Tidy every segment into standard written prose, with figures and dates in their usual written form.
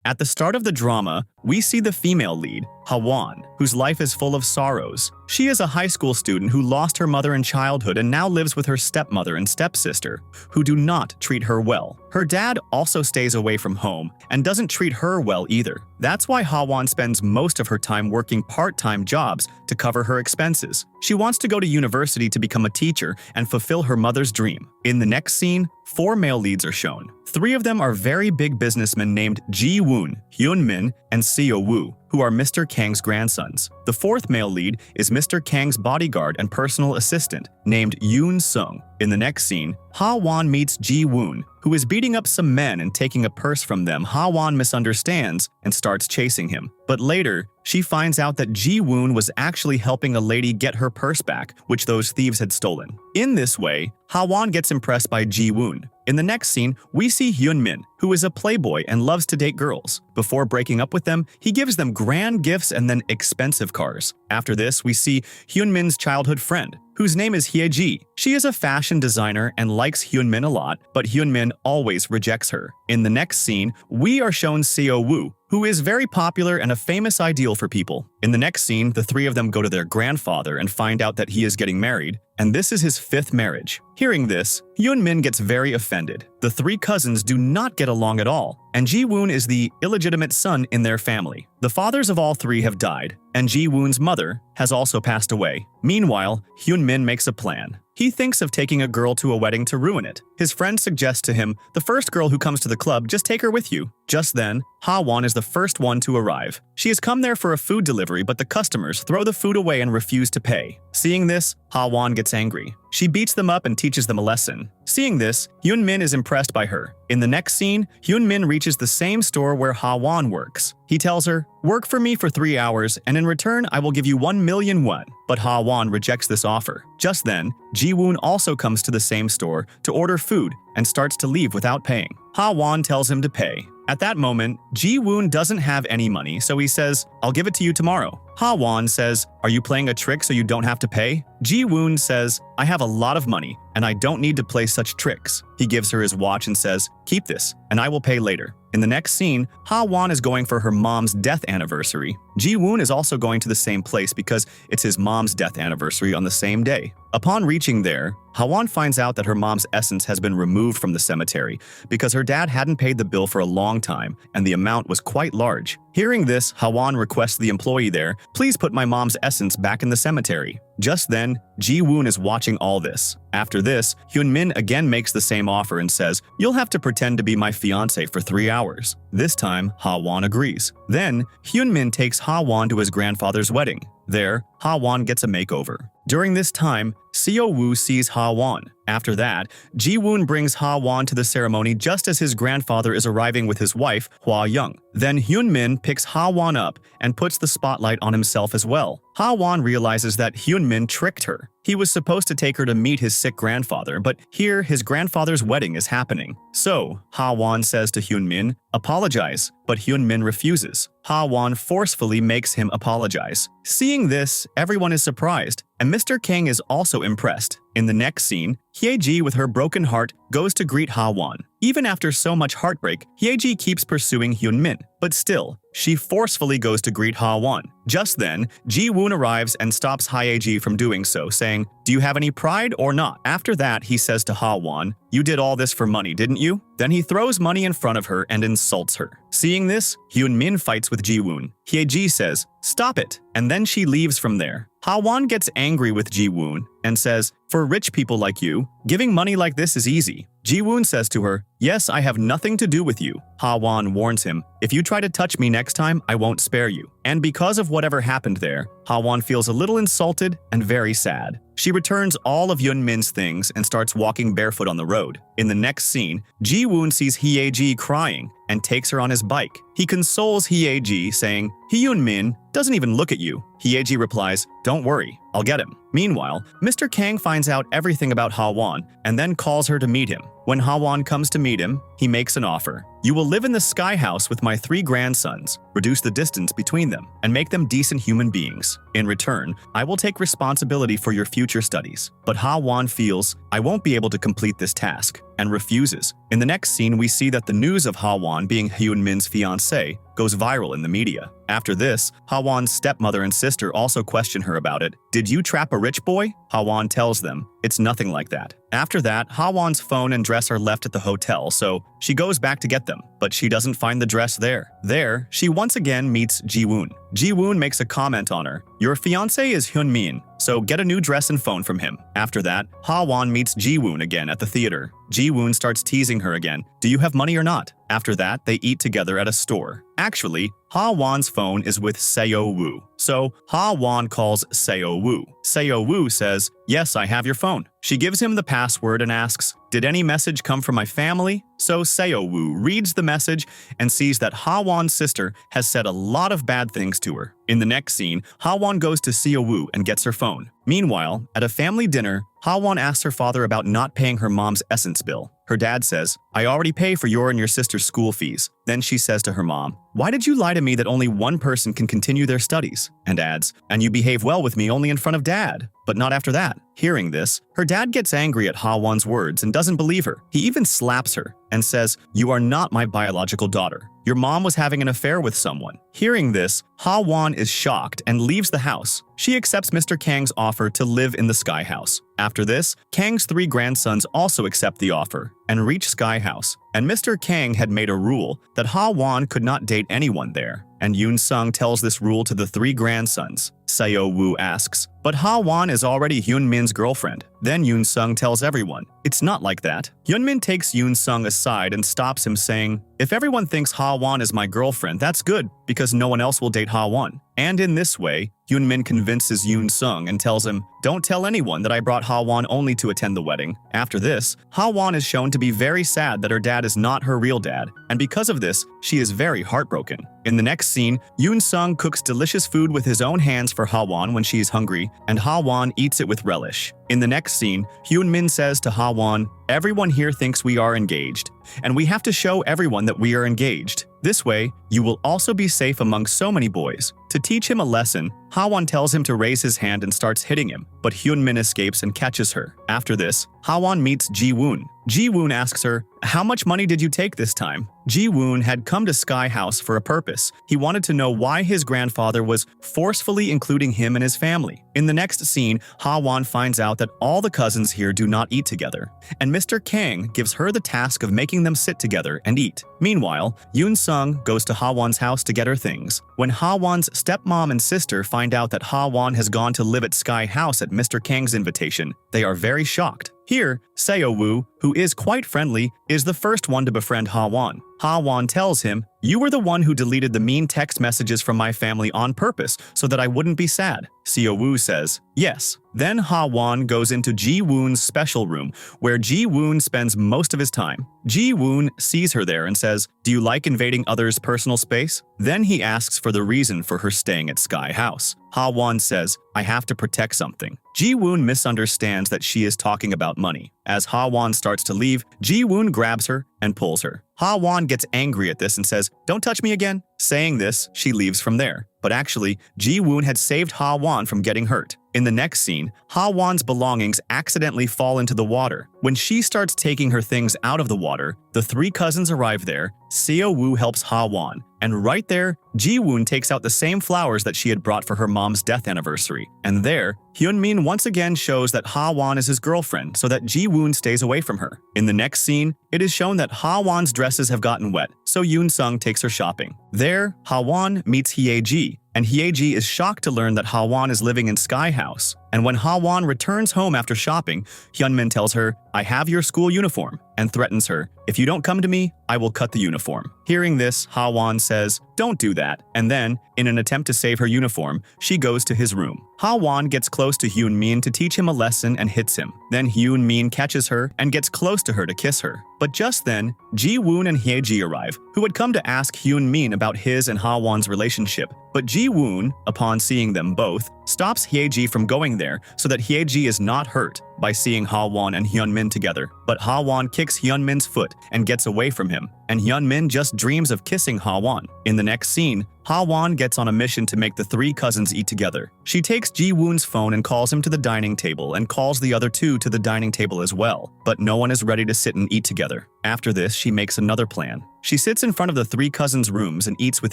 At the start of the drama, we see the female lead, Hawwan, whose life is full of sorrows. She is a high school student who lost her mother in childhood and now lives with her stepmother and stepsister, who do not treat her well. Her dad also stays away from home and doesn't treat her well either. That's why Hawwan spends most of her time working part-time jobs to cover her expenses. She wants to go to university to become a teacher and fulfill her mother's dream. In the next scene, 4 male leads are shown. 3 of them are very big businessmen named Ji-woon, Hyun-min, and Seo-woo, who are Mr. Kang's grandsons. The 4th male lead is Mr. Kang's bodyguard and personal assistant, named Yoon-sung. In the next scene, Hawwan meets Ji-woon, who is beating up some men and taking a purse from them. Hawwan misunderstands and starts chasing him. But later, she finds out that Ji-woon was actually helping a lady get her purse back, which those thieves had stolen. In this way, Hawwan gets impressed by Ji-woon. In the next scene, we see Hyun-min, who is a playboy and loves to date girls. Before breaking up with them, he gives them grand gifts and then expensive cars. After this, we see Hyun-min's childhood friend, whose name is Hye-ji. She is a fashion designer and likes Hyun-min a lot, but Hyun-min always rejects her. In the next scene, we are shown Seo-woo, who is very popular and a famous ideal for people. In the next scene, the 3 of them go to their grandfather and find out that he is getting married, and this is his 5th marriage. Hearing this, Hyun-min gets very offended. The 3 cousins do not get along at all, and Ji-woon is the illegitimate son in their family. The fathers of all 3 have died, and Ji-woon's mother has also passed away. Meanwhile, Hyun-min makes a plan. He thinks of taking a girl to a wedding to ruin it. His friend suggests to him, the first girl who comes to the club, just take her with you. Just then, Hawwan is the first one to arrive. She has come there for a food delivery, but the customers throw the food away and refuse to pay. Seeing this, Hawwan gets angry. She beats them up and teaches them a lesson. Seeing this, Hyun-min is impressed by her. In the next scene, Hyun-min reaches the same store where Hawwan works. He tells her, "Work for me for 3 hours, and in return, I will give you 1 million won." But Hawwan rejects this offer. Just then, Ji-woon also comes to the same store to order food and starts to leave without paying. Hawwan tells him to pay. At that moment, Ji-woon doesn't have any money, so he says, "I'll give it to you tomorrow." Hawwan says, "Are you playing a trick so you don't have to pay?" Ji-woon says, "I have a lot of money, and I don't need to play such tricks." He gives her his watch and says, "Keep this, and I will pay later." In the next scene, Hawwan is going for her mom's death anniversary. Ji-woon is also going to the same place because it's his mom's death anniversary on the same day. Upon reaching there, Hawwan finds out that her mom's essence has been removed from the cemetery because her dad hadn't paid the bill for a long time and the amount was quite large. Hearing this, Hawwan requests the employee there, "Please put my mom's essence back in the cemetery." Just then, Ji-woon is watching all this. After this, Hyun-min again makes the same offer and says, "You'll have to pretend to be my fiancé for 3 hours." This time, Hawwan agrees. Then, Hyun-min takes Hawwan to his grandfather's wedding. There, Hawwan gets a makeover. During this time, Seo-woo sees Hawwan. After that, Ji-woon brings Hawwan to the ceremony just as his grandfather is arriving with his wife, Hwa-young. Then Hyun-min picks Hawwan up and puts the spotlight on himself as well. Hawwan realizes that Hyun-min tricked her. He was supposed to take her to meet his sick grandfather, but here his grandfather's wedding is happening. So, Hawwan says to Hyun-min, "Apologize," but Hyun-min refuses. Hawwan forcefully makes him apologize. Seeing this, everyone is surprised, and Mr. Kang is also impressed. In the next scene, Hye-ji with her broken heart goes to greet Hawwan. Even after so much heartbreak, Hye-ji keeps pursuing Hyun-min, but still, she forcefully goes to greet Hawwan. Just then, Ji-woon arrives and stops Hye-ji from doing so, saying, "Do you have any pride or not?" After that, he says to Hawwan, "You did all this for money, didn't you?" Then he throws money in front of her and insults her. Seeing this, Hyun-min fights with Ji-woon. Hye-ji says, "Stop it," and then she leaves from there. Hawwan gets angry with Ji-woon and says, "For rich people like you, giving money like this is easy." Ji-woon says to her, "Yes, I have nothing to do with you." Hawwan warns him, "If you try to touch me next time, I won't spare you." And because of whatever happened there, Hawwan feels a little insulted and very sad. She returns all of Hyun-min's things and starts walking barefoot on the road. In the next scene, Ji-woon sees Hye-ji crying and takes her on his bike. He consoles Hye-ji, saying, "Hyun-min doesn't even look at you." Hye-ji replies, "Don't worry, I'll get him." Meanwhile, Mr. Kang finds out everything about Hawwan and then calls her to meet him. When Hawwan comes to meet him, he makes an offer. You will live in the sky house with my 3 grandsons, reduce the distance between them, and make them decent human beings. In return, I will take responsibility for your future studies. But Hawwan feels, I won't be able to complete this task, and refuses. In the next scene, we see that the news of Hawwan being Hyunmin's fiancé goes viral in the media. After this, Hawwan's stepmother and sister also question her about it. Did you trap a rich boy? Hawwan tells them, it's nothing like that. After that, Hawwan's phone and dress are left at the hotel, so she goes back to get them, but she doesn't find the dress there. There, she once again meets Ji-woon. Ji-woon makes a comment on her. Your fiancé is Hyunmin, so get a new dress and phone from him. After that, Hawwan meets Ji-woon again at the theater. Ji-woon starts teasing her again. Do you have money or not? After that, they eat together at a store. Actually, Hawwan's phone is with Seo-woo, so Hawwan calls Seo-woo. Seo-woo says, yes, I have your phone. She gives him the password and asks, did any message come from my family? So Seo-woo reads the message and sees that Hawwan's sister has said a lot of bad things to her. In the next scene, Hawwan goes to Seo-woo and gets her phone. Meanwhile, at a family dinner, Hawwan asks her father about not paying her mom's essence bill. Her dad says, I already pay for your and your sister's school fees. Then she says to her mom, why did you lie to me that only one person can continue their studies? And adds, and you behave well with me only in front of dad, but not after that. Hearing this, her dad gets angry at Hawwan's words and doesn't believe her. He even slaps her and says, you are not my biological daughter. Your mom was having an affair with someone. Hearing this, Hawwan is shocked and leaves the house. She accepts Mr. Kang's offer to live in the Sky House. After this, Kang's 3 grandsons also accept the offer and reach Sky House. And Mr. Kang had made a rule that Hawwan could not date anyone there. And Yoon-sung tells this rule to the 3 grandsons. Seo-woo asks, but Hawwan is already Hyunmin's girlfriend. Then Yoon-sung tells everyone, it's not like that. Hyunmin takes Yoon-sung aside and stops him saying, if everyone thinks Hawwan is my girlfriend, that's good, because no one else will date Hawwan. And in this way, Hyunmin convinces Yoon-sung and tells him, don't tell anyone that I brought Hawwan only to attend the wedding. After this, Hawwan is shown to be very sad that her dad is not her real dad, and because of this, she is very heartbroken. In the next scene, Yoon-sung cooks delicious food with his own hands for Hawwan when she is hungry, and Hawwan eats it with relish. In the next scene, Hyunmin says to Hawwan, everyone here thinks we are engaged, and we have to show everyone that we are engaged. This way, you will also be safe among so many boys. To teach him a lesson, Hawwan tells him to raise his hand and starts hitting him, but Hyunmin escapes and catches her. After this, Hawwan meets Ji-woon. Ji-woon asks her, how much money did you take this time? Ji-woon had come to Sky House for a purpose. He wanted to know why his grandfather was forcefully including him and his family. In the next scene, Hawwan finds out that all the cousins here do not eat together, and Mr. Kang gives her the task of making them sit together and eat. Meanwhile, Yoon-sung goes to Hawwan's house to get her things. When Hawwan's stepmom and sister find out that Hawwan has gone to live at Sky House at Mr. Kang's invitation, they are very shocked. Here, Seo-woo, who is quite friendly, is the first one to befriend Hawwan. Hawwan tells him, you were the one who deleted the mean text messages from my family on purpose so that I wouldn't be sad. Seo-woo says, yes. Then Hawwan goes into Ji-woon's special room, where Ji-woon spends most of his time. Ji-woon sees her there and says, do you like invading others' personal space? Then he asks for the reason for her staying at Sky House. Hawwan says, I have to protect something. Ji-woon misunderstands that she is talking about money. As Hawwan starts to leave, Ji-woon grabs her and pulls her. Hawwan gets angry at this and says, don't touch me again. Saying this, she leaves from there. But actually, Ji-woon had saved Hawwan from getting hurt. In the next scene, Hawwan's belongings accidentally fall into the water. When she starts taking her things out of the water, the 3 cousins arrive there. Seo-woo helps Hawwan, and right there, Ji-woon takes out the same flowers that she had brought for her mom's death anniversary. And there, Hyunmin once again shows that Hawwan is his girlfriend so that Ji-woon stays away from her. In the next scene, it is shown that Hawwan's dresses have gotten wet, so Yoon-sung takes her shopping. There, Hawwan meets Hye-ji, and Hye-ji is shocked to learn that Hawwan is living in Sky House. And when Hawwan returns home after shopping, Hyunmin tells her, I have your school uniform, and threatens her, if you don't come to me, I will cut the uniform. Hearing this, Hawwan says, don't do that, and then, in an attempt to save her uniform, she goes to his room. Hawwan gets close to Hyunmin to teach him a lesson and hits him. Then Hyunmin catches her and gets close to her to kiss her. But just then, Ji-woon and Hye-ji arrive, who had come to ask Hyunmin about his and Hawwan's relationship. But Ji-woon, upon seeing them both, stops Hye-ji from going there so that Hye-ji is not hurt by seeing Hawwan and Hyunmin together. But Hawwan kicks Hyunmin's foot and gets away from him, and Hyunmin just dreams of kissing Hawwan. In the next scene, Hawwan gets on a mission to make the three cousins eat together. She takes Ji-woon's phone and calls him to the dining table and calls the other two to the dining table as well, but no one is ready to sit and eat together. After this, she makes another plan. She sits in front of the three cousins' rooms and eats with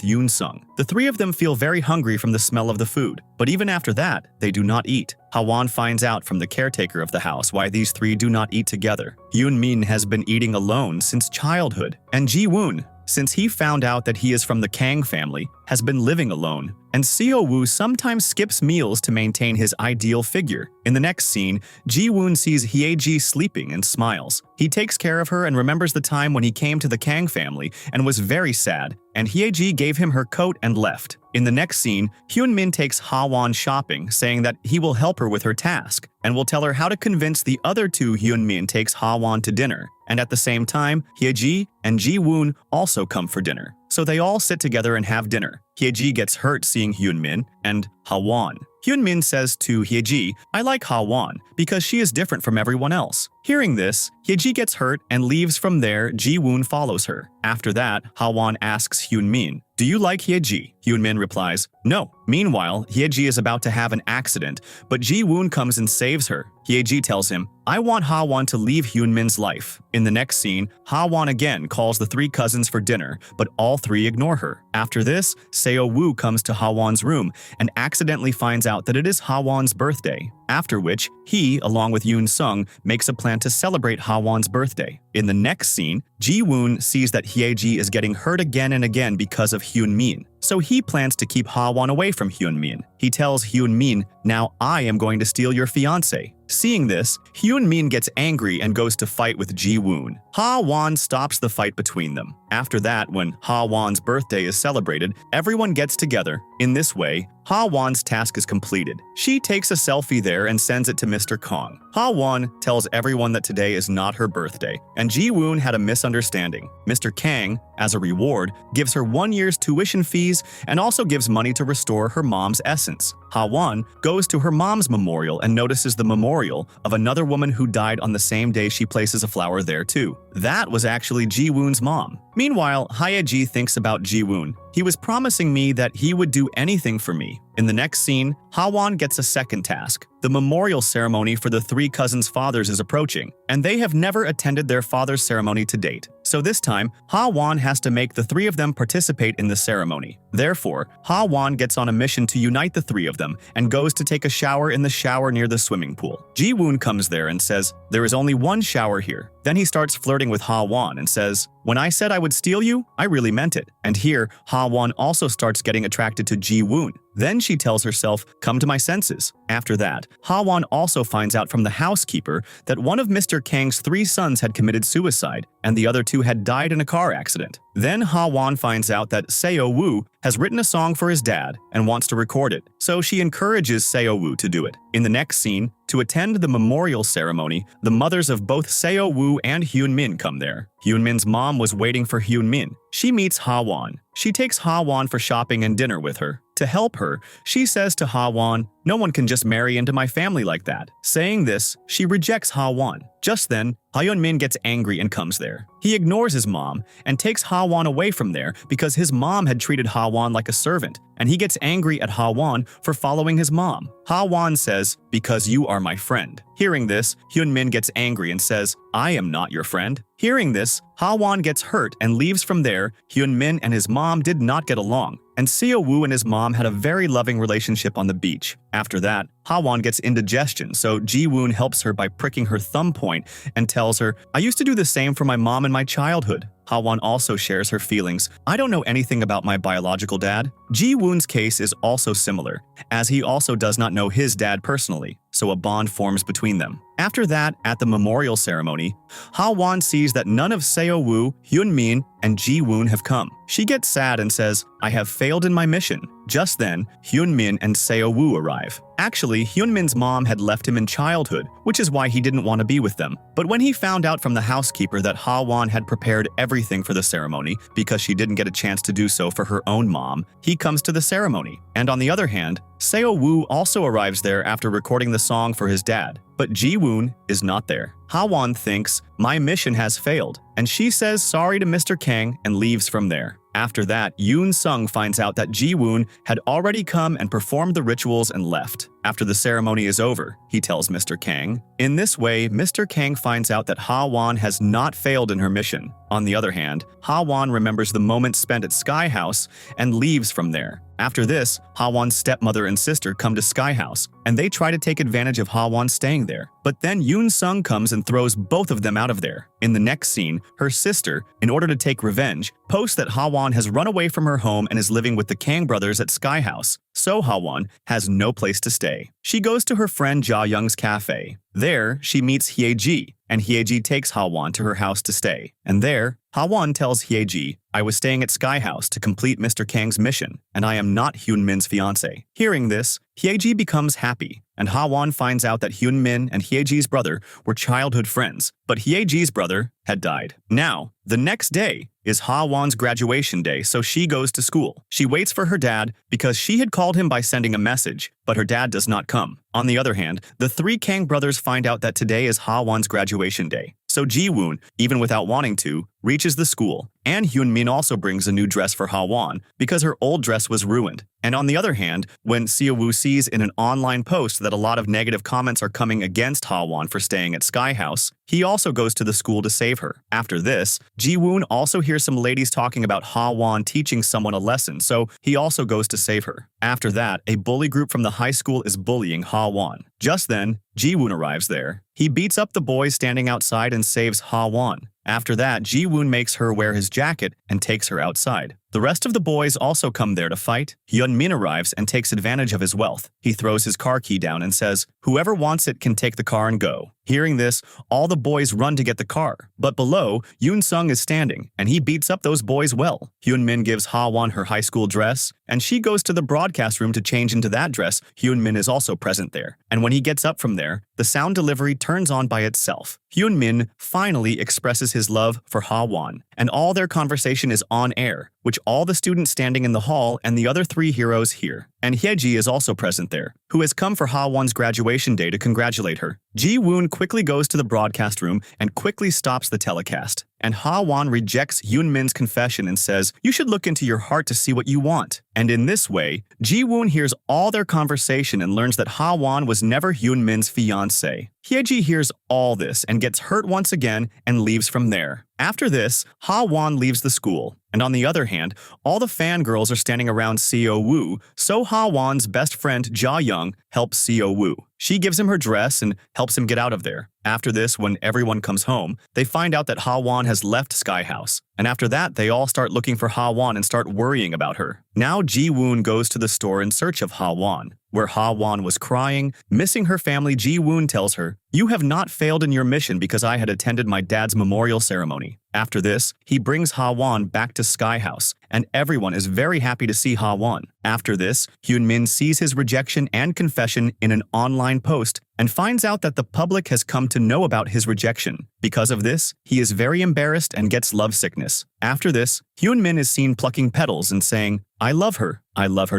Yoon-sung. The three of them feel very hungry from the smell of the food, but even after that, they do not eat. Hawwan finds out from the caretaker of the house why these three do not eat together. Hyunmin has been eating alone since childhood, and Ji-woon, since he found out that he is from the Kang family, has been living alone. And Seo-woo sometimes skips meals to maintain his ideal figure. In the next scene, Ji-woon sees Hye-ji sleeping and smiles. He takes care of her and remembers the time when he came to the Kang family and was very sad, and Hye-ji gave him her coat and left. In the next scene, Hyunmin takes Hawwan shopping, saying that he will help her with her task, and will tell her how to convince the other two. Hyunmin takes Hawwan to dinner, and at the same time, Hye-ji and Ji-woon also come for dinner. So they all sit together and have dinner. Hye-ji gets hurt seeing Hyunmin and Hawwan. Hyunmin says to Hye-ji, "I like Hawwan because she is different from everyone else." Hearing this, Hye-ji gets hurt and leaves. From there, Ji-woon follows her. After that, Hawwan asks Hyunmin, "Do you like Hye-ji?" Hyunmin replies, "No." Meanwhile, Hye-ji is about to have an accident, but Ji-woon comes and saves her. Hye-ji tells him, "I want Hawwan to leave Hyunmin's life." In the next scene, Hawwan again calls the three cousins for dinner, but all three ignore her. After this, Seo-woo comes to Hawwan's room and accidentally finds out that it is Hawwan's birthday. After which, he, along with Yoon-sung, makes a plan to celebrate Hawwan's birthday. In the next scene, Ji-woon sees that Hye-ji is getting hurt again and again because of Hyunmin. So he plans to keep Hawwan away from Hyunmin. He tells Hyunmin, "Now I am going to steal your fiancé." Seeing this, Hyunmin gets angry and goes to fight with Ji-woon. Hawwan stops the fight between them. After that, when Hawwan's birthday is celebrated, everyone gets together. In this way, Hawwan's task is completed. She takes a selfie there and sends it to Mr. Kang. Hawwan tells everyone that today is not her birthday, and Ji-woon had a misunderstanding. Mr. Kang, as a reward, gives her 1 year's tuition fees and also gives money to restore her mom's essence. Hawwan goes to her mom's memorial and notices the memorial of another woman who died on the same day. She places a flower there too. That was actually Ji-woon's mom. Meanwhile, Hye-ji thinks about Ji-woon. "He was promising me that he would do anything for me." In the next scene, Hawwan gets a second task. The memorial ceremony for the three cousins' fathers is approaching, and they have never attended their father's ceremony to date. So this time, Hawwan has to make the three of them participate in the ceremony. Therefore, Hawwan gets on a mission to unite the three of them and goes to take a shower in the shower near the swimming pool. Ji-woon comes there and says, "There is only one shower here." Then he starts flirting with Hawwan and says, "When I said I would steal you, I really meant it." And here, Hawwan also starts getting attracted to Ji-woon. Then she tells herself, "Come to my senses." After that, Hawwan also finds out from the housekeeper that one of Mr. Kang's 3 sons had committed suicide, and the other 2 had died in a car accident. Then Hawwan finds out that Seo-woo has written a song for his dad and wants to record it, so she encourages Seo-woo to do it. In the next scene, to attend the memorial ceremony, the mothers of both Seo-woo and Hyunmin come there. Hyunmin's mom was waiting for Hyunmin. She meets Hawwan. She takes Hawwan for shopping and dinner with her. To help her, she says to Hawwan, "No one can just marry into my family like that." Saying this, she rejects Hawwan. Just then, Hyunmin gets angry and comes there. He ignores his mom and takes Hawwan away from there because his mom had treated Hawwan like a servant, and he gets angry at Hawwan for following his mom. Hawwan says, "Because you are my friend." Hearing this, Hyunmin gets angry and says, "I am not your friend." Hearing this, Hawwan gets hurt and leaves from there. Hyunmin and his mom did not get along, and Seo-woo and his mom had a very loving relationship on the beach. After that, Hawwan gets indigestion, so Ji-woon helps her by pricking her thumb point and tells her, "I used to do the same for my mom in my childhood." Hawwan also shares her feelings. "I don't know anything about my biological dad." Ji-woon's case is also similar, as he also does not know his dad personally, so a bond forms between them. After that, at the memorial ceremony, Hawwan sees that none of Seo-woo, Hyunmin, and Ji-woon have come. She gets sad and says, "I have failed in my mission." Just then, Hyunmin and Seo-woo arrive. Actually, Hyunmin's mom had left him in childhood, which is why he didn't want to be with them. But when he found out from the housekeeper that Hawwan had prepared everything for the ceremony because she didn't get a chance to do so for her own mom, he comes to the ceremony. And on the other hand, Seo-woo also arrives there after recording the song for his dad. But Ji-woon is not there. Hawwan thinks, "My mission has failed," and she says sorry to Mr. Kang and leaves from there. After that, Yoon-sung finds out that Ji-woon had already come and performed the rituals and left. After the ceremony is over, he tells Mr. Kang. In this way, Mr. Kang finds out that Hawwan has not failed in her mission. On the other hand, Hawwan remembers the moments spent at Sky House and leaves from there. After this, Hawwan's stepmother and sister come to Sky House, and they try to take advantage of Hawwan staying there. But then Yoon-sung comes and throws both of them out of there. In the next scene, her sister, in order to take revenge, posts that Hawwan has run away from her home and is living with the Kang brothers at Sky House. So Hawwan has no place to stay. She goes to her friend Ja-young's cafe. There, she meets Hye-ji, and Hye-ji takes Hawwan to her house to stay. And there, Hawwan tells Hye-ji, "I was staying at Sky House to complete Mr. Kang's mission, and I am not Hyunmin's fiancé." Hearing this, Hye-ji becomes happy, and Hawwan finds out that Hyunmin and Hye-ji's brother were childhood friends, but Hye-ji's brother had died. Now, the next day is Hawwan's graduation day, so she goes to school. She waits for her dad because she had called him by sending a message, but her dad does not come. On the other hand, the three Kang brothers find out that today is Hawwan's graduation day. So Ji-woon, even without wanting to, reaches the school, and Hyunmin also brings a new dress for Hawwan because her old dress was ruined. And on the other hand, when Seo-woo sees in an online post that a lot of negative comments are coming against Hawwan for staying at Sky House, he also goes to the school to save her. After this, Ji-woon also hears some ladies talking about Hawwan teaching someone a lesson, so he also goes to save her. After that, a bully group from the high school is bullying Hawwan. Just then, Ji-woon arrives there. He beats up the boys standing outside and saves Hawwan. After that, Ji-woon makes her wear his jacket and takes her outside. The rest of the boys also come there to fight. Hyunmin arrives and takes advantage of his wealth. He throws his car key down and says, "Whoever wants it can take the car and go." Hearing this, all the boys run to get the car. But below, Yoon-sung is standing, and he beats up those boys well. Hyunmin gives Hawwan her high school dress, and she goes to the broadcast room to change into that dress. Hyunmin is also present there. And when he gets up from there, the sound delivery turns on by itself. Hyunmin finally expresses his love for Hawwan, and all their conversation is on air, which all the students standing in the hall and the other three heroes hear. And Hye-ji is also present there, who has come for Hawwan's graduation day to congratulate her. Ji-woon quickly goes to the broadcast room and quickly stops the telecast. And Hawwan rejects Hyunmin's confession and says, "You should look into your heart to see what you want." And in this way, Ji-woon hears all their conversation and learns that Hawwan was never Hyunmin's fiancé. Hye-ji hears all this and gets hurt once again and leaves from there. After this, Hawwan leaves the school. And on the other hand, all the fangirls are standing around Seo-woo, so Hawwan's best friend Ja-young helps Seo-woo. She gives him her dress and helps him get out of there. After this, when everyone comes home, they find out that Hawwan has left Sky House. And after that, they all start looking for Hawwan and start worrying about her. Now Ji-woon goes to the store in search of Hawwan. Where Hawwan was crying, missing her family, Ji-woon tells her, "You have not failed in your mission because I had attended my dad's memorial ceremony." After this, he brings Hawwan back to Sky House, and everyone is very happy to see Hawwan. After this, Hyunmin sees his rejection and confession in an online post and finds out that the public has come to know about his rejection. Because of this, he is very embarrassed and gets love sickness. After this, Hyunmin is seen plucking petals and saying, "I love her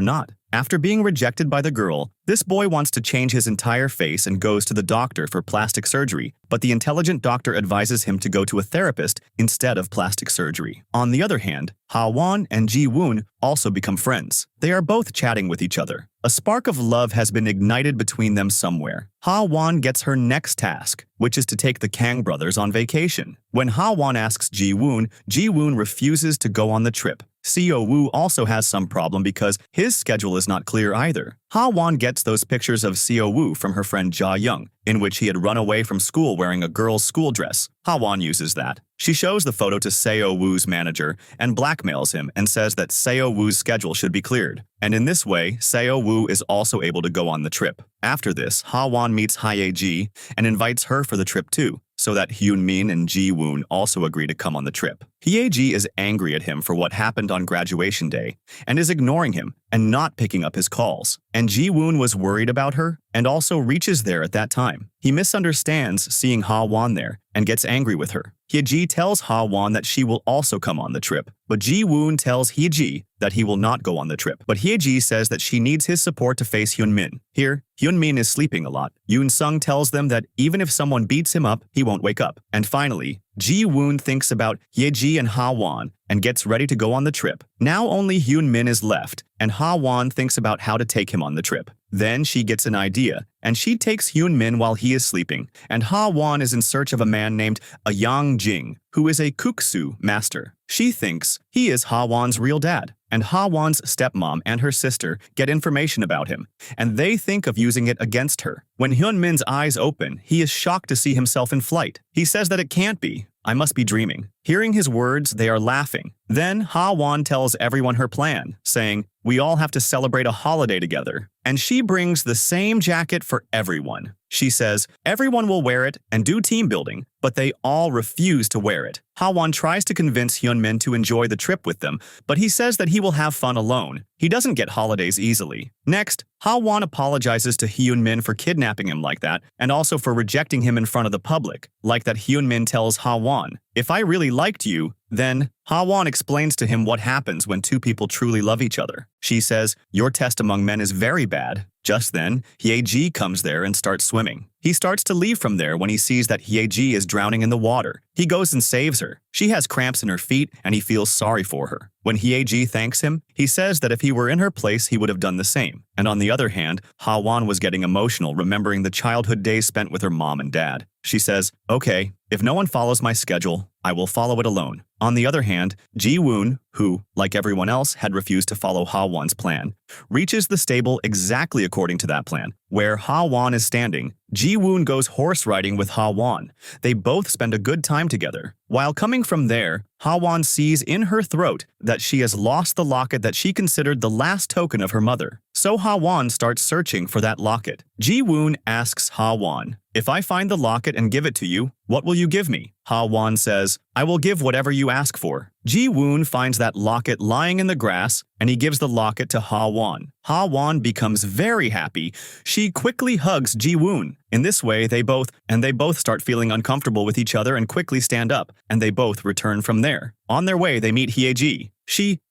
not." After being rejected by the girl, this boy wants to change his entire face and goes to the doctor for plastic surgery, but the intelligent doctor advises him to go to a therapist instead of plastic surgery. On the other hand, Hawwan and Ji-woon also become friends. They are both chatting with each other. A spark of love has been ignited between them somewhere. Hawwan gets her next task, which is to take the Kang brothers on vacation. When Hawwan asks Ji-woon, Ji-woon refuses to go on the trip. Seo-woo also has some problem because his schedule is not clear either. Hawwan gets those pictures of Seo-woo from her friend Ja-young. in which he had run away from school wearing a girl's school dress. Hawwan uses that. She shows the photo to Seo Woo's manager and blackmails him and says that Seo Woo's schedule should be cleared. And in this way, Seo Woo is also able to go on the trip. After this, Hawwan meets Hye-ji and invites her for the trip too, so that Hyun-min and Ji-woon also agree to come on the trip. Hye-ji is angry at him for what happened on graduation day and is ignoring him and not picking up his calls. And Ji-woon was worried about her and also reaches there at that time. He misunderstands seeing Hawwan there and gets angry with her. Hye-ji tells Hawwan that she will also come on the trip, but Ji-woon tells Hye-ji that he will not go on the trip. But Hye-ji says that she needs his support to face Hyun-min. Here, Hyun-min is sleeping a lot. Yoon-sung tells them that even if someone beats him up, he won't wake up. And finally, Ji-woon thinks about Hye-ji and Hawwan and gets ready to go on the trip. Now only Hyun-min is left, and Hawwan thinks about how to take him on the trip. Then she gets an idea, and she takes Hyun-min while he is sleeping, and Hawwan is in search of a man named Yang-jing, who is a kuksu master. She thinks he is Hawwan's real dad, and Hawwan's stepmom and her sister get information about him, and they think of using it against her. When Hyun-min's eyes open, he is shocked to see himself in flight. He says that it can't be. I must be dreaming. Hearing his words, they are laughing. Then Hawwan tells everyone her plan, saying, "We all have to celebrate a holiday together." And she brings the same jacket for everyone. She says everyone will wear it and do team building, but they all refuse to wear it. Hawwan tries to convince Hyun-min to enjoy the trip with them, but he says that he will have fun alone. He doesn't get holidays easily. Next, Hawwan apologizes to Hyun-min for kidnapping him like that, and also for rejecting him in front of the public, like that Hyun-min tells Hawwan, "If I really liked you," then Hawwan explains to him what happens when two people truly love each other. She says, "Your test among men is very bad." Just then, Hye-ji comes there and starts swimming. He starts to leave from there when he sees that Hye-ji is drowning in the water. He goes and saves her. She has cramps in her feet and he feels sorry for her. When Hye-ji thanks him, he says that if he were in her place, he would have done the same. And on the other hand, Hawwan was getting emotional remembering the childhood days spent with her mom and dad. She says, "Okay, if no one follows my schedule, I will follow it alone." On the other hand, Ji-woon, who, like everyone else, had refused to follow Hawwan's plan, reaches the stable exactly according to that plan. Where Hawwan is standing, Ji-woon goes horse riding with Hawwan. They both spend a good time together. While coming from there, Hawwan sees in her throat that she has lost the locket that she considered the last token of her mother. So Hawwan starts searching for that locket. Ji-woon asks Hawwan, "If I find the locket and give it to you, what will you give me?" Hawwan says, "I will give whatever you ask for." Ji-woon finds that locket lying in the grass, and he gives the locket to Hawwan. Hawwan becomes very happy. She quickly hugs Ji-woon. In this way, they both start feeling uncomfortable with each other and quickly stand up, and they both return from there. On their way, they meet Hye-ji.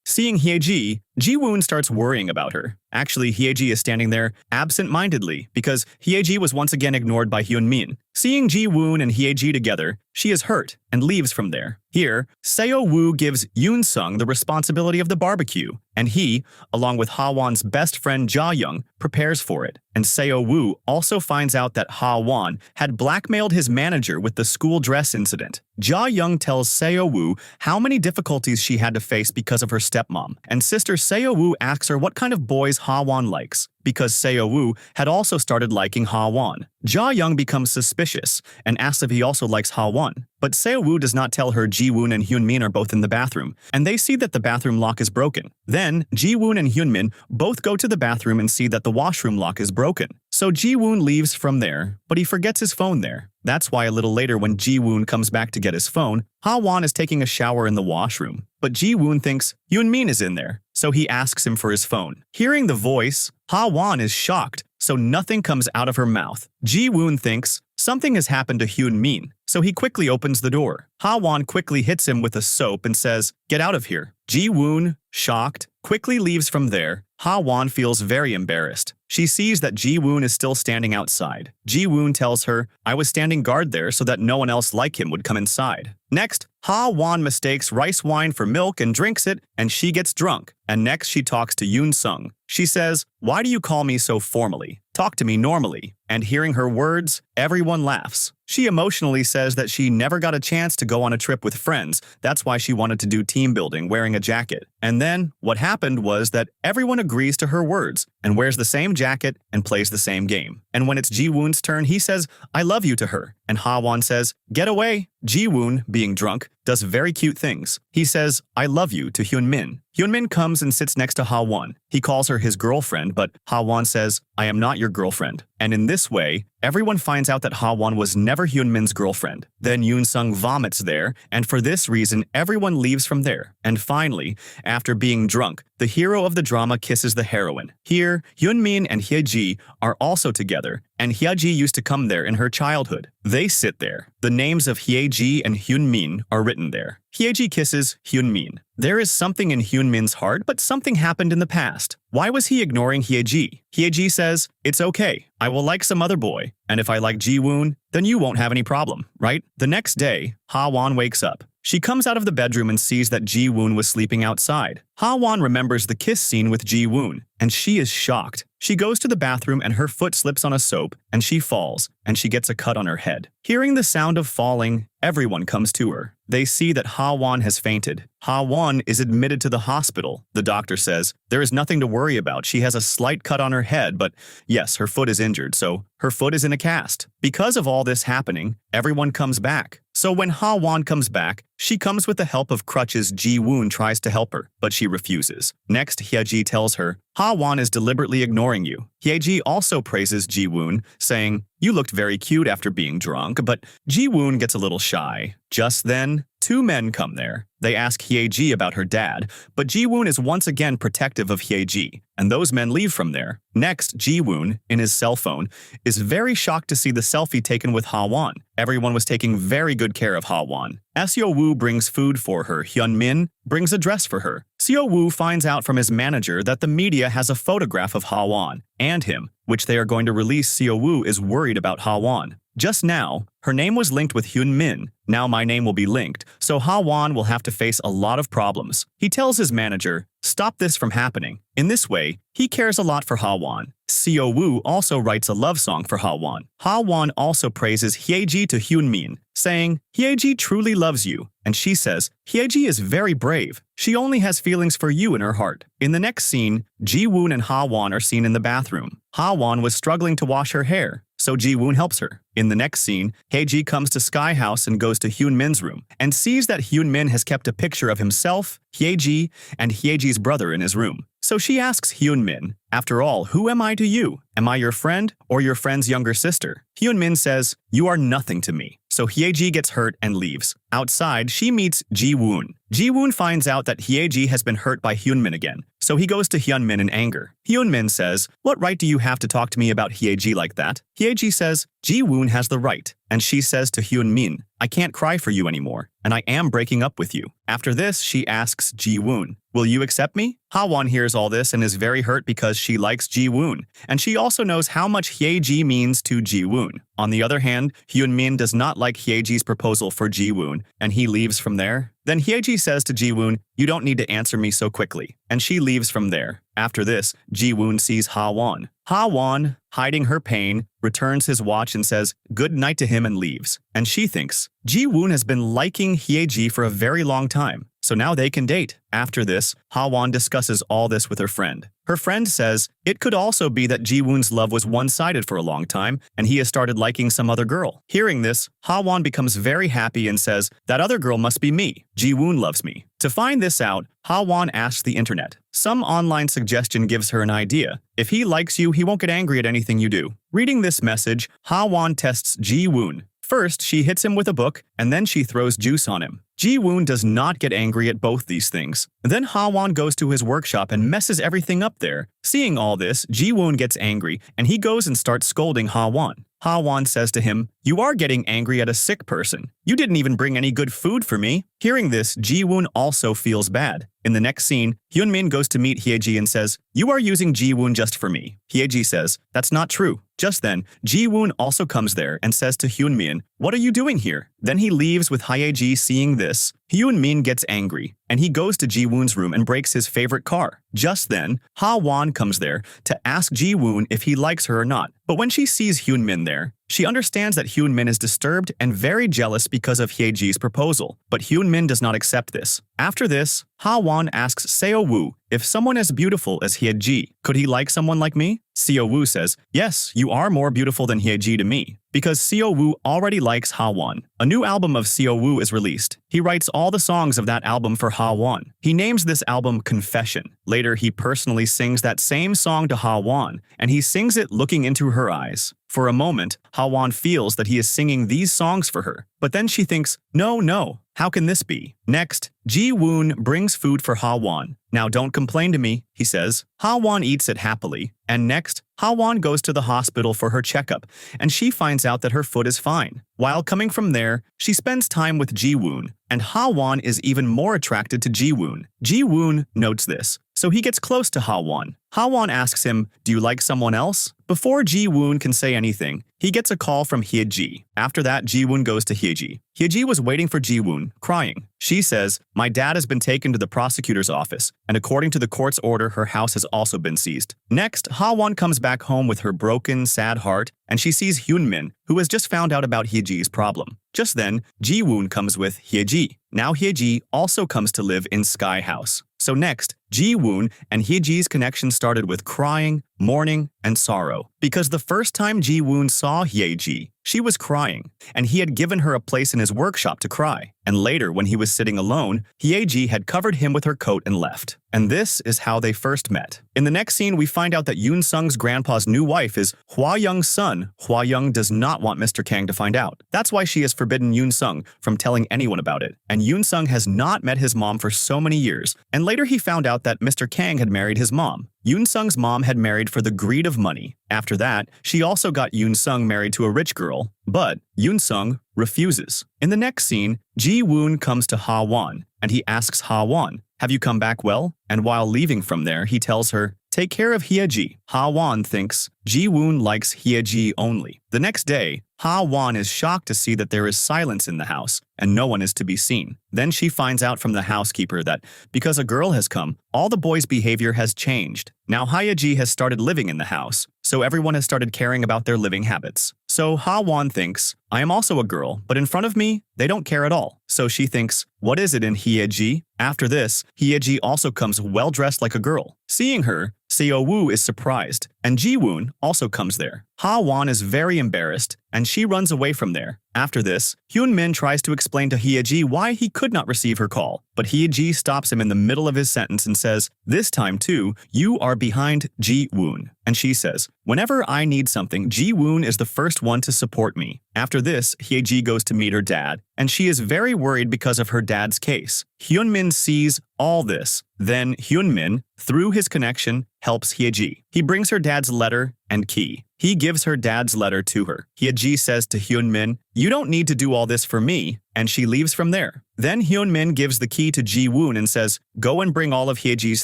Seeing Hye-ji, Ji-woon starts worrying about her. Actually, Hye-ji is standing there absent-mindedly because Hye-ji was once again ignored by Hyun-min. Seeing Ji-woon and Hye-ji together, she is hurt and leaves from there. Here, Seo Woo gives Yoon-sung the responsibility of the barbecue, and he, along with Hawwan's best friend Ja-young, prepares for it. And Seo Woo also finds out that Hawwan had blackmailed his manager with the school dress incident. Ja-young tells Seo Woo how many difficulties she had to face because of her stepmom, and sister Seo Woo asks her what kind of boys Hawwan likes, because Seo Woo had also started liking Hawwan. Ja-young becomes suspicious and asks if he also likes Hawwan, but Seo Woo does not tell her Ji-woon and Hyun-min are both in the bathroom, and they see that the bathroom lock is broken. Then, Ji-woon and Hyun-min both go to the bathroom and see that the washroom lock is broken. So Ji-woon leaves from there, but he forgets his phone there. That's why a little later when Ji-woon comes back to get his phone, Hawwan is taking a shower in the washroom. But Ji-woon thinks Hyun-min is in there, so he asks him for his phone. Hearing the voice, Hawwan is shocked, so nothing comes out of her mouth. Ji-woon thinks something has happened to Hyun-min, so he quickly opens the door. Hawwan quickly hits him with a soap and says, "Get out of here." Ji-woon, shocked, quickly leaves from there. Hawwan feels very embarrassed. She sees that Ji-woon is still standing outside. Ji-woon tells her, "I was standing guard there so that no one else like him would come inside." Next, Hawwan mistakes rice wine for milk and drinks it, and she gets drunk. And next she talks to Yoon-sung. She says, "Why do you call me so formally? Talk to me normally." And hearing her words, everyone laughs. She emotionally says that she never got a chance to go on a trip with friends. That's why she wanted to do team building wearing a jacket. And then, what happened was that everyone agrees to her words and wears the same jacket and plays the same game. And when it's Ji-woon's turn, he says, "I love you" to her. And Hawwan says, "Get away." Ji-woon, being drunk, does very cute things. He says, "I love you" to Hyunmin. Hyunmin comes and sits next to Hawwan. He calls her his girlfriend, but Hawwan says, "I am not your girlfriend." And in this way, everyone finds out that Hawwan was never Hyunmin's girlfriend. Then Yoon-sung vomits there, and for this reason, everyone leaves from there. And finally, after being drunk, the hero of the drama kisses the heroine. Here, Hyunmin and Hye-ji are also together, and Hye-ji used to come there in her childhood. They sit there. The names of Hye-ji and Hyunmin are written there. Hye-ji kisses Hyunmin. There is something in Hyunmin's heart, but something happened in the past. Why was he ignoring Hye-ji? Hye-ji says, "It's okay. I will like some other boy. And if I like Ji-woon, then you won't have any problem, right?" The next day, Hawwan wakes up. She comes out of the bedroom and sees that Ji-woon was sleeping outside. Hawwan remembers the kiss scene with Ji-woon, and she is shocked. She goes to the bathroom and her foot slips on a soap, and she falls, and she gets a cut on her head. Hearing the sound of falling, everyone comes to her. They see that Hawwan has fainted. Hawwan is admitted to the hospital. The doctor says, "There is nothing to worry about. She has a slight cut on her head, but yes, her foot is injured, so her foot is in a cast." Because of all this happening, everyone comes back. So when Hawwan comes back, she comes with the help of crutches. Ji-woon tries to help her, but she refuses. Next, Hye-ji tells her, "Hawwan is deliberately ignoring you." Hye-ji also praises Ji-woon, saying, "You looked very cute after being drunk," but Ji-woon gets a little shy. Just then, two men come there. They ask Hye-ji about her dad, but Ji-woon is once again protective of Hye-ji, and those men leave from there. Next, Ji-woon, in his cell phone, is very shocked to see the selfie taken with Hawwan. Everyone was taking very good care of Hawwan. Seo-woo brings food for her. Hyunmin brings a dress for her. Seo-woo finds out from his manager that the media has a photograph of Hawwan and him, which they are going to release. Seo-woo is worried about Hawwan. Just now, her name was linked with Hyunmin. Now my name will be linked, so Hawwan will have to face a lot of problems. He tells his manager, "Stop this from happening." In this way, he cares a lot for Hawwan. Seo-woo also writes a love song for Hawwan. Hawwan also praises Hye-ji to Hyunmin, saying, "Hye-ji truly loves you." And she says, "Hye-ji is very brave. She only has feelings for you in her heart." In the next scene, Ji-woon and Hawwan are seen in the bathroom. Hawwan was struggling to wash her hair, so Ji-woon helps her. In the next scene, Hye-ji comes to Sky House and goes to Hyunmin's room and sees that Hyunmin has kept a picture of himself, Hye-ji, and Hye-ji's brother in his room. So she asks Hyunmin, "After all, who am I to you? Am I your friend or your friend's younger sister?" Hyunmin says, "You are nothing to me." So Hye-ji gets hurt and leaves. Outside, she meets Ji-woon. Ji-woon finds out that Hye-ji has been hurt by Hyunmin again, so he goes to Hyunmin in anger. Hyunmin says, "What right do you have to talk to me about Hye-ji like that?" Hye-ji says, "Ji-woon has the right." And she says to Hyunmin, "I can't cry for you anymore, and I am breaking up with you." After this, she asks Ji-woon, "Will you accept me?" Hawwan hears all this and is very hurt because she likes Ji-woon, and she also knows how much Hye-ji means to Ji-woon. On the other hand, Hyunmin does not like Hye-ji's proposal for Ji-woon, and he leaves from there. Then Hye-ji says to Ji-woon, "You don't need to answer me so quickly," and she leaves from there. After this, Ji-woon sees Hawwan. Hawwan, hiding her pain, returns his watch and says good night to him and leaves. And she thinks, Ji-woon has been liking Hye-ji for a very long time, so now they can date. After this, Hawwan discusses all this with her friend. Her friend says it could also be that Ji-woon's love was one-sided for a long time and he has started liking some other girl. Hearing this, Hawwan becomes very happy and says, "That other girl must be me. Ji-woon loves me." To find this out, Hawwan asks the internet. Some online suggestion gives her an idea. If he likes you, he won't get angry at anything you do. Reading this message, Hawwan tests Ji-woon. First, she hits him with a book, and then she throws juice on him. Ji-woon does not get angry at both these things. Then Hawwan goes to his workshop and messes everything up there. Seeing all this, Ji-woon gets angry, and he goes and starts scolding Hawwan. Hawwan says to him, "You are getting angry at a sick person. You didn't even bring any good food for me." Hearing this, Ji-woon also feels bad. In the next scene, Hyunmin goes to meet Hye-ji and says, "You are using Ji-woon just for me." Hye-ji says, "That's not true." Just then, Ji-woon also comes there and says to Hyunmin, "What are you doing here?" Then he leaves with Hye-ji. Seeing this, Hyunmin gets angry, and he goes to Ji-woon's room and breaks his favorite car. Just then, Hawwan comes there to ask Ji-woon if he likes her or not. But when she sees Hyunmin there, She understands that Hyun-min is disturbed and very jealous because of Hyeji's proposal, but Hyun-min does not accept this. After this, Hawwan asks Seo-woo if someone as beautiful as Hyeji, could he like someone like me? Seo-woo says, yes, you are more beautiful than Hyeji to me, because Seo-woo already likes Hawwan. A new album of Seo-woo is released. He writes all the songs of that album for Hawwan. He names this album Confession. Later, he personally sings that same song to Hawwan, and he sings it looking into her eyes. For a moment, Hawwan feels that he is singing these songs for her, but then she thinks, no, how can this be? Next, Ji-woon brings food for Hawwan. Now don't complain to me, he says. Hawwan eats it happily, and next, Hawwan goes to the hospital for her checkup, and she finds out that her foot is fine. While coming from there, she spends time with Ji-woon, and Hawwan is even more attracted to Ji-woon. Ji-woon notes this, so he gets close to Hawwan. Hawwan asks him, do you like someone else? Before Ji-woon can say anything, he gets a call from Hyeji. After that, Ji-woon goes to Hyeji. Hyeji was waiting for Ji-woon, crying. She says, my dad has been taken to the prosecutor's office, and according to the court's order, her house has also been seized. Next, Hawwan comes back home with her broken, sad heart, and she sees Hyun-min, who has just found out about Hyeji's problem. Just then, Ji-woon comes with Hyeji. Now Hyeji also comes to live in Sky House. So next, Ji-woon and Hyeji's connection started with crying, mourning, and sorrow. Because the first time Ji-woon saw Hyeji, she was crying, and he had given her a place in his workshop to cry. And later, when he was sitting alone, Hyeji had covered him with her coat and left. And this is how they first met. In the next scene, we find out that Yoon Sung's grandpa's new wife is Hwa Young's son. Hwa Young does not want Mr. Kang to find out. That's why she has forbidden Yoon Sung from telling anyone about it. And Yoon Sung has not met his mom for so many years. And later he found out that Mr. Kang had married his mom. Yoon Sung's mom had married for the greed of money. After that, she also got Yoon Sung married to a rich girl, but Yoon Sung refuses. In the next scene, Ji-woon comes to Hawwan, and he asks Hawwan, have you come back well? And while leaving from there, he tells her, take care of Hyeji. Hawwan thinks Ji-woon likes Hyeji only. The next day, Hawwan is shocked to see that there is silence in the house, and no one is to be seen. Then she finds out from the housekeeper that, because a girl has come, all the boys' behavior has changed. Now Hyeji has started living in the house, so everyone has started caring about their living habits. So Hawwan thinks, I am also a girl, but in front of me, they don't care at all. So she thinks, what is it in Hyeji? After this, Hyeji also comes well-dressed like a girl. Seeing her, Seo-woo is surprised, and Ji-woon also comes there. Hawwan is very embarrassed, and she runs away from there. After this, Hyun-min tries to explain to Hyeji why he could not receive her call, but Hyeji stops him in the middle of his sentence and says, this time too, you are behind Ji-woon. And she says, whenever I need something, Ji-woon is the first one to support me. After this, Hyeji goes to meet her dad, and she is very worried because of her dad's case. Hyun-min sees all this. Then Hyun-min, through his connection, helps Hyeji. He brings her dad's letter and key. He gives her dad's letter to her. Hyeji says to Hyun-min, you don't need to do all this for me, and she leaves from there. Then Hyun-min gives the key to Ji-woon and says, go and bring all of Hyeji's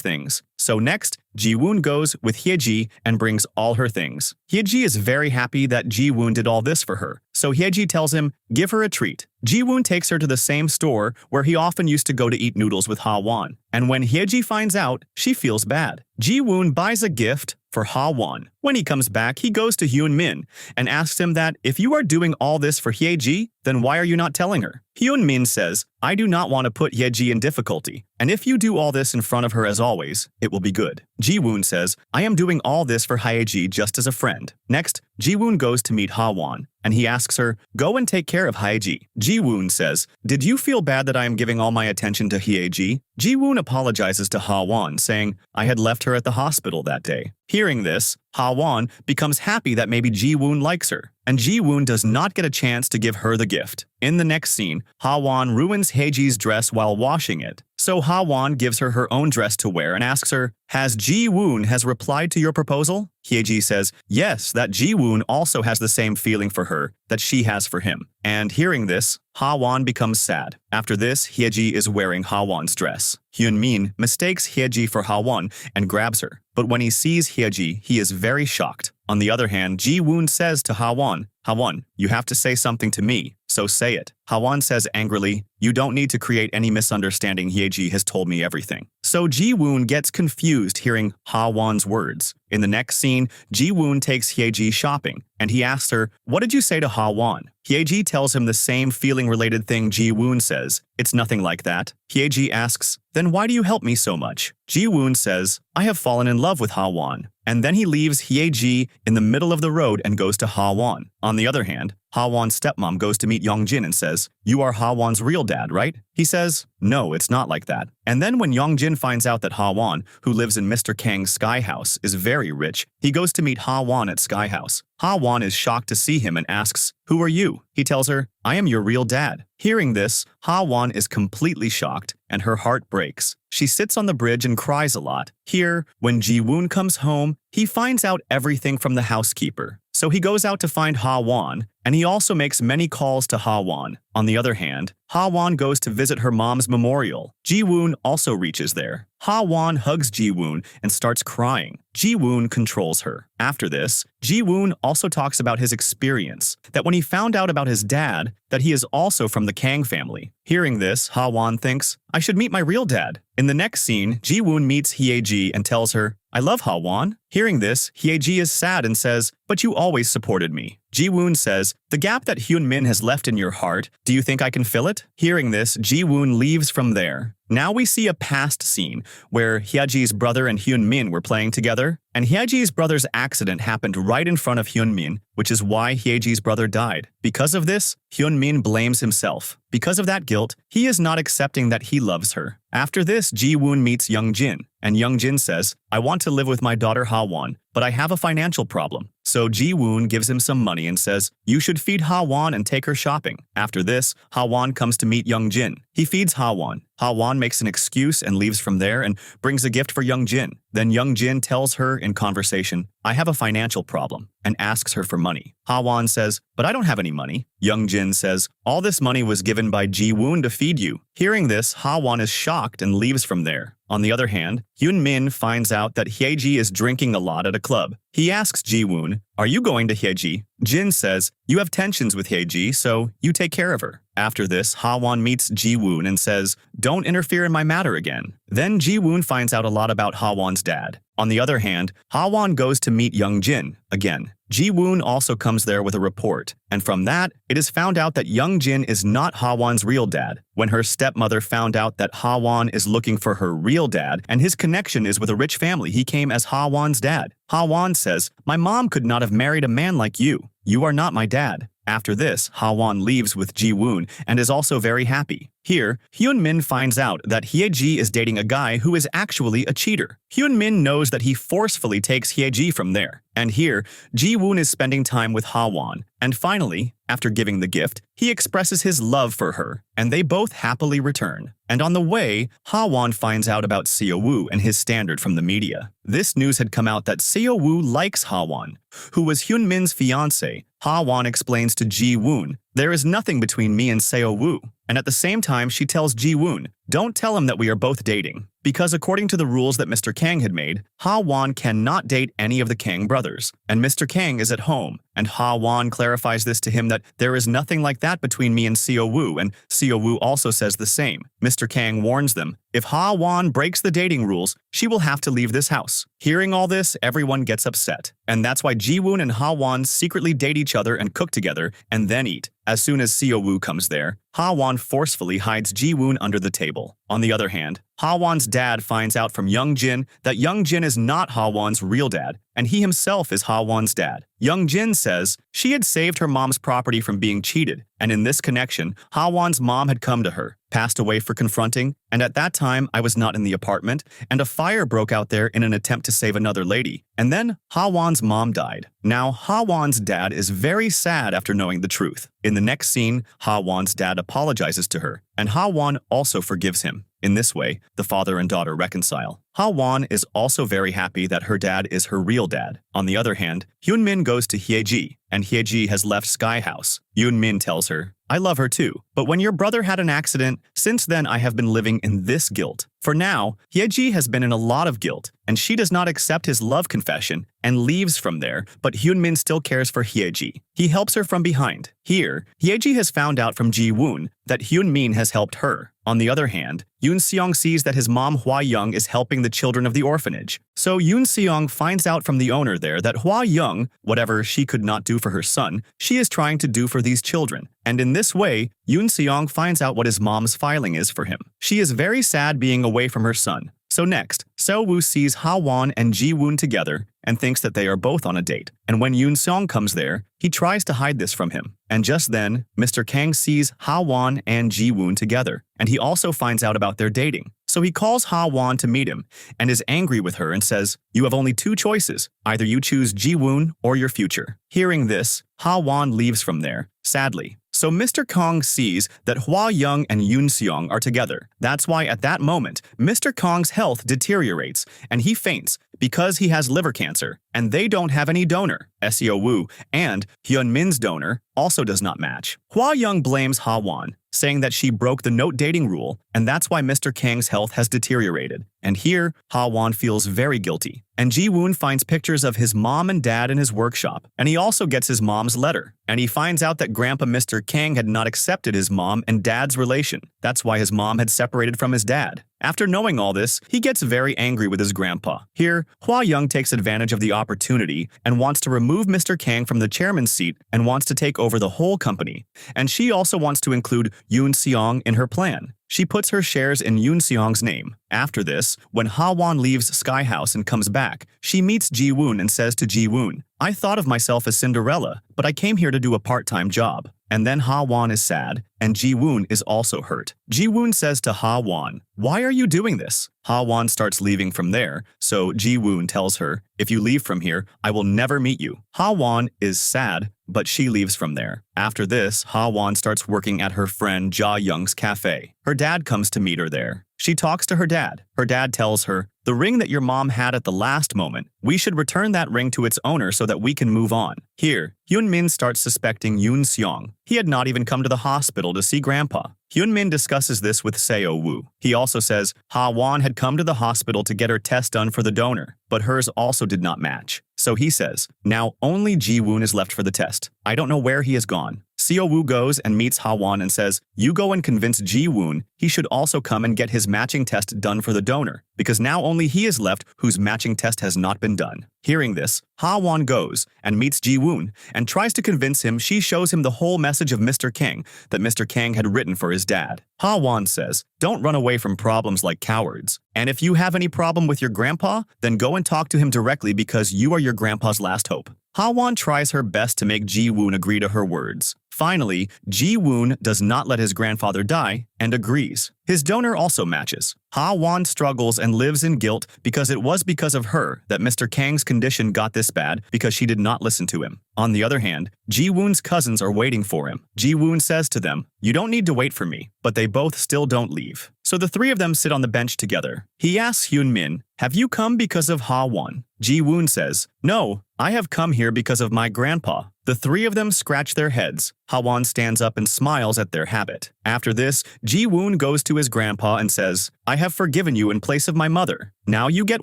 things. So next, Ji-woon goes with Hyeji and brings all her things. Hyeji is very happy that Ji-woon did all this for her, so Hyeji tells him, give her a treat. Ji-woon takes her to the same store where he often used to go to eat noodles with Hawwan. And when Hyeji finds out, she feels bad. Ji-woon buys a gift for Hawwan. When he comes back, he goes to Hyun-min and asks him that if you are doing all this for Hyeji, then why are you not telling her? Hyun-min says, I do not want to put Hyeji in difficulty, and if you do all this in front of her as always, it will be good. Ji-woon says, I am doing all this for Hyeji just as a friend. Next, Ji-woon goes to meet Hawwan, and he asks her, go and take care of Hyeji. Ji-woon says, did you feel bad that I am giving all my attention to Hyeji? Ji-woon apologizes to Hawwan, saying, I had left her at the hospital that day. Hearing this, Hawwan becomes happy that maybe Ji-woon likes her, and Ji-woon does not get a chance to give her the gift. In the next scene, Hawwan ruins Hyeji's dress while washing it. So Hawwan gives her her own dress to wear and asks her, has Ji-woon has replied to your proposal? Hyeji says, yes, that Ji-woon also has the same feeling for her that she has for him. And hearing this, Hawwan becomes sad. After this, Hyeji is wearing Hawwan's dress. Hyun-min mistakes Hyeji for Hawwan and grabs her. But when he sees Hyeji, he is very shocked. On the other hand, Ji-woon says to Hawwan, Hawwan, you have to say something to me. so say it. Hawwan says angrily, you don't need to create any misunderstanding, Hyeji has told me everything. So Ji-woon gets confused hearing Hawwan's words. In the next scene, Ji-woon takes Hyeji shopping, and he asks her, what did you say to Hawwan? Hyeji tells him the same feeling-related thing Ji-woon says. It's nothing like that. Hyeji asks, then why do you help me so much? Ji-woon says, I have fallen in love with Hawwan. And then he leaves Hyeji in the middle of the road and goes to Hawwan. On the other hand, Hawwan's stepmom goes to meet Youngjin and says, you are Hawwan's real dad, right? He says, no, it's not like that. And then when Youngjin finds out that Hawwan, who lives in Mr. Kang's sky house, is very rich, he goes to meet Hawwan at sky house. Hawwan is shocked to see him and asks, who are you? He tells her, I am your real dad. Hearing this, Hawwan is completely shocked and her heart breaks. She sits on the bridge and cries a lot. Here, when Ji-woon comes home, he finds out everything from the housekeeper. So he goes out to find Hawwan, and he also makes many calls to Hawwan. On the other hand, Hawwan goes to visit her mom's memorial. Ji-woon also reaches there. Hawwan hugs Ji-woon and starts crying. Ji-woon controls her. After this, Ji-woon also talks about his experience, that when he found out about his dad, that he is also from the Kang family. Hearing this, Hawwan thinks, I should meet my real dad. In the next scene, Ji-woon meets Hyeji and tells her, I love Hawwan. Hearing this, Hyeji is sad and says, but you always supported me. Ji-woon says, the gap that Hyun-min has left in your heart, do you think I can fill it? Hearing this, Ji-woon leaves from there. Now we see a past scene where Hyeji's brother and Hyun-min were playing together, and Hyeji's brother's accident happened right in front of Hyun-min, which is why Hyeji's brother died. Because of this, Hyun-min blames himself. Because of that guilt, he is not accepting that he loves her. After this, Ji-woon meets Youngjin, and Youngjin says, I want to live with my daughter Hawwan, but I have a financial problem. So Ji-woon gives him some money and says, you should feed Hawwan and take her shopping. After this, Hawwan comes to meet Youngjin. He feeds Hawwan. Hawwan makes an excuse and leaves from there and brings a gift for Youngjin. Then Youngjin tells her in conversation, I have a financial problem, and asks her for money. Hawwan says, but I don't have any money. Youngjin says, all this money was given by Ji-woon to feed you. Hearing this, Hawwan is shocked and leaves from there. On the other hand, Hyun-min finds out that Hyeji is drinking a lot at a club. He asks Ji-woon, are you going to Hyeji? Jin says, you have tensions with Hyeji, so you take care of her. After this, Hawwan meets Ji-woon and says, don't interfere in my matter again. Then Ji-woon finds out a lot about Hawwan's dad. On the other hand, Hawwan goes to meet Youngjin again. Ji-woon also comes there with a report, and from that, it is found out that Youngjin is not Hawwan's real dad. When her stepmother found out that Hawwan is looking for her real dad and his connection is with a rich family, he came as Hawwan's dad. Hawwan says, my mom could not have married a man like you. You are not my dad. After this, Hawwan leaves with Ji-woon and is also very happy. Here, Hyun-min finds out that Hyeji is dating a guy who is actually a cheater. Hyun-min knows that he forcefully takes Hyeji from there. And here, Ji-woon is spending time with Hawwan. And finally, after giving the gift, he expresses his love for her, and they both happily return. And on the way, Hawwan finds out about Seo-woo and his standard from the media. This news had come out that Seo-woo likes Hawwan, who was Hyun-min's fiancé. Hawwan explains to Ji-woon, there is nothing between me and Seo-woo. And at the same time, she tells Ji-woon, don't tell him that we are both dating. Because according to the rules that Mr. Kang had made, Hawwan cannot date any of the Kang brothers. And Mr. Kang is at home. And Hawwan clarifies this to him that there is nothing like that between me and Seo-woo, and Seo-woo also says the same. Mr. Kang warns them, if Hawwan breaks the dating rules, she will have to leave this house. Hearing all this, everyone gets upset. And that's why Ji-woon and Hawwan secretly date each other and cook together, and then eat. As soon as Seo-woo comes there, Hawwan forcefully hides Ji-woon under the table. On the other hand, Hawwan's dad finds out from Youngjin that Youngjin is not Hawwan's real dad, and he himself is Hawwan's dad. Youngjin says she had saved her mom's property from being cheated, and in this connection, Hawwan's mom had come to her, passed away for confronting, and at that time I was not in the apartment, and a fire broke out there in an attempt to save another lady, and then Hawwan's mom died. Now, Hawwan's dad is very sad after knowing the truth. In the next scene, Hawwan's dad apologizes to her, and Hawwan also forgives him. In this way, the father and daughter reconcile. Hawwan is also very happy that her dad is her real dad. On the other hand, Hyun-min goes to Hyeji, and Hyeji has left Sky House. Hyun-min tells her, I love her too, but when your brother had an accident, since then I have been living in this guilt. For now, Hyeji has been in a lot of guilt, and she does not accept his love confession and leaves from there, but Hyunmin still cares for Hyeji. He helps her from behind. Here, Hyeji has found out from Ji-woon that Hyunmin has helped her. On the other hand, Yoon-seong sees that his mom Hwa-young is helping the children of the orphanage. So Yoon-seong finds out from the owner there that Hwa-young, whatever she could not do for her son, she is trying to do for these children. And in this way, Yoon-seong finds out what his mom's filing is for him. She is very sad being away from her son. So next, Seo-woo sees Hawwan and Ji-woon together and thinks that they are both on a date. And when Yoon-seong comes there, he tries to hide this from him. And just then, Mr. Kang sees Hawwan and Ji-woon together, and he also finds out about their dating. So he calls Hawwan to meet him and is angry with her and says, "You have only two choices. Either you choose Ji-woon or your future." Hearing this, Hawwan leaves from there, sadly. So Mr. Kang sees that Hwa-young and Yoon-seong are together. That's why at that moment, Mr. Kang's health deteriorates and he faints because he has liver cancer, and they don't have any donor. Seo-woo and Hyunmin's donor also does not match. Hwa-young blames Hawwan, saying that she broke the note dating rule, and that's why Mr. Kang's health has deteriorated. And here, Hawwan feels very guilty. And Ji-woon finds pictures of his mom and dad in his workshop, and he also gets his mom's letter. And he finds out that Grandpa Mr. Kang had not accepted his mom and dad's relation. That's why his mom had separated from his dad. After knowing all this, he gets very angry with his grandpa. Here, Hwa-young takes advantage of the opportunity and wants to remove Mr. Kang from the chairman's seat and wants to take over the whole company. And she also wants to include Yoon-seong in her plan. She puts her shares in Yoon-seong's name. After this, when Hawwan leaves Sky House and comes back, she meets Ji-woon and says to Ji-woon, "I thought of myself as Cinderella, but I came here to do a part-time job." And then Hawwan is sad, and Ji-woon is also hurt. Ji-woon says to Hawwan, "Why are you doing this?" Hawwan starts leaving from there, so Ji-woon tells her, "If you leave from here, I will never meet you." Hawwan is sad, but she leaves from there. After this, Hawwan starts working at her friend Ja-young's cafe. Her dad comes to meet her there. She talks to her dad. Her dad tells her, "The ring that your mom had at the last moment, we should return that ring to its owner so that we can move on." Here, Hyunmin starts suspecting Yoon-seong. He had not even come to the hospital to see Grandpa. Hyunmin discusses this with Seo-woo. He also says Hawwan had come to the hospital to get her test done for the donor, but hers also did not match. So he says, "Now only Ji-woon is left for the test. I don't know where he has gone." Seo-woo goes and meets Hawwan and says, "You go and convince Ji-woon he should also come and get his matching test done for the donor, because now only he is left whose matching test has not been done." Hearing this, Hawwan goes and meets Ji-woon and tries to convince him. She shows him the whole message of Mr. Kang that Mr. Kang had written for his dad. Hawwan says, "Don't run away from problems like cowards. And if you have any problem with your grandpa, then go and talk to him directly because you are your grandpa's last hope." Hawwan tries her best to make Ji-woon agree to her words. Finally, Ji-woon does not let his grandfather die and agrees. His donor also matches. Hawwan struggles and lives in guilt because it was because of her that Mr. Kang's condition got this bad because she did not listen to him. On the other hand, Ji-woon's cousins are waiting for him. Ji-woon says to them, "You don't need to wait for me," but they both still don't leave. So the three of them sit on the bench together. He asks Hyunmin, "Have you come because of Hawwan?" Ji-woon says, "No, I have come here because of my grandpa." The three of them scratch their heads. Hawwan stands up and smiles at their habit. After this, Ji-woon goes to his grandpa and says, "I have forgiven you in place of my mother. Now you get